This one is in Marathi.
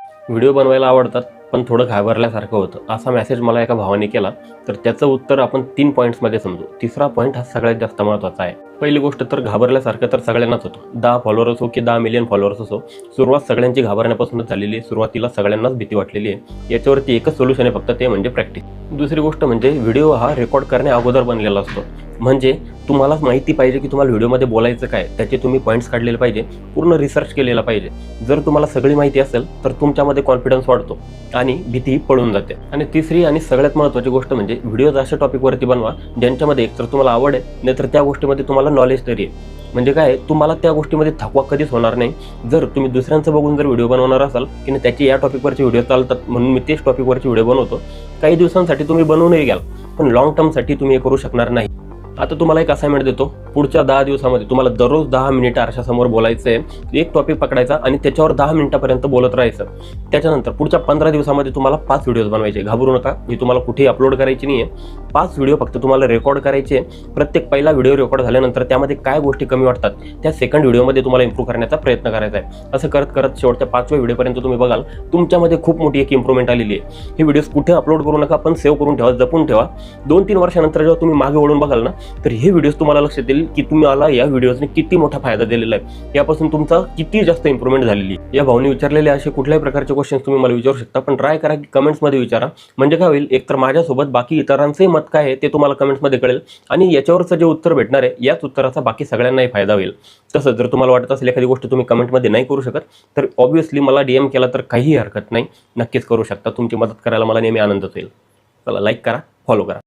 व्हिडिओ बनवायला आवडतात, पण थोडं घाबरल्यासारखं होतं, असा मेसेज मला एका भावाने केला. तर त्याचं उत्तर आपण 3 पॉईंट्समध्ये समजू. तिसरा पॉईंट हा सगळ्यात जास्त महत्त्वाचा आहे. पहिली गोष्ट तर घाबरल्यासारखं तर सगळ्यांनाच होतं. 10 फॉलोअर असो की 10 मिलियन फॉलोअर्स असो, सुरुवात सगळ्यांची घाबरण्यापासूनच झालेली आहे. सुरुवातीला सगळ्यांनाच भीती वाटलेली आहे. याच्यावरती एकच सोल्युशन आहे, फक्त ते म्हणजे प्रॅक्टिस. दुसरी गोष्ट म्हणजे व्हिडिओ हा रेकॉर्ड करण्या अगोदर बनलेला असतो. म्हणजे तुम्हालाच माहिती पाहिजे की तुम्हाला व्हिडिओमध्ये बोलायचं काय, त्याचे तुम्ही पॉईंट्स काढलेले पाहिजे, पूर्ण रिसर्च केलेला पाहिजे. जर तुम्हाला सगळी माहिती असेल तर तुमच्यामध्ये कॉन्फिडन्स वाढतो आणि भीती पळून जाते. आणि तिसरी आणि सगळ्यात महत्त्वाची गोष्ट म्हणजे व्हिडिओज अशा टॉपिकवरती बनवा ज्यांच्यामध्ये एकतर तुम्हाला आवड आहे, नाहीतर त्या गोष्टीमध्ये तुम्हाला नॉलेज तरी आहे. म्हणजे काय, तुम्हाला त्या गोष्टीमध्ये थकवा कधीच होणार नाही. जर तुम्ही दुसऱ्यांचं बघून जर व्हिडिओ बनवणार असाल की नाही त्याची या टॉपिकवरचे व्हिडिओ चालतात म्हणून मी तेच टॉपिकवरचे व्हिडिओ बनवतो, काही दिवसांसाठी तुम्ही बनवूनही घ्याल, पण लॉंग टर्मसाठी तुम्ही हे करू शकणार नाही. आता तुम्हाला एक असाइनमेंट देतो. पुढच्या 10 दिवसामध्ये तुम्हाला दररोज 10 मिनिटं आरशासमोर बोलायचं आहे. एक टॉपिक पकडायचा आणि त्याच्यावर 10 मिनिटापर्यंत बोलत राहायचं. त्याच्यानंतर पुढच्या 15 दिवसामध्ये तुम्हाला 5 व्हिडिओज बनवायचे. घाबरू नका, ही तुम्हाला कुठेही अपलोड करायची नाही आहे. 5 व्हिडिओ फक्त तुम्हाला रेकॉर्ड करायचे. प्रत्येक पहिला व्हिडिओ रेकॉर्ड झाल्यानंतर त्यामध्ये काय गोष्टी कमी वाटतात त्या सेकंड व्हिडिओमध्ये तुम्हाला इम्प्रूव्ह करण्याचा प्रयत्न करायचा आहे. असं करत करत शेवटच्या 5व्या व्हिडिओपर्यंत तुम्ही बघाल तुमच्यामध्ये खूप मोठी एक इम्प्रूव्हमेंट आलेली आहे. हे व्हिडिओज कुठे अपलोड करू नका, पण सेव्ह करून ठेवा, जपून ठेवा. 2-3 वर्षानंतर जेव्हा तुम्ही मागे वळून बघाल ना, तर हे व्हिडिओज तुम्हाला लक्षात येईल की तुम्हाला या व्हिडिओजने किती मोठा फायदा दिलेला आहे, यापासून तुमचा किती जास्त इम्प्रूव्हमेंट झालेली आहे. या भावने विचारलेले असे कुठल्याही प्रकारचे क्वेश्चन्स तुम्ही मला विचारू शकता, पण ट्राय करा की कमेंट्समध्ये विचारा. म्हणजे काय होईल, एकतर माझ्यासोबत बाकी इतरांचंही मत काय आहे ते तुम्हाला कमेंट्समध्ये कळेल आणि याच्यावरचं जे उत्तर भेटणार आहे याच उत्तराचा बाकी सगळ्यांनाही फायदा होईल. तसं जर तुम्हाला वाटत असेल एखादी गोष्ट तुम्ही कमेंटमध्ये नाही करू शकत, तर ऑब्व्हियसली मला DM केला तर काहीही हरकत नाही, नक्कीच करू शकता. तुमची मदत करायला मला नेहमी आनंदच होईल. चला, लाईक करा, फॉलो करा.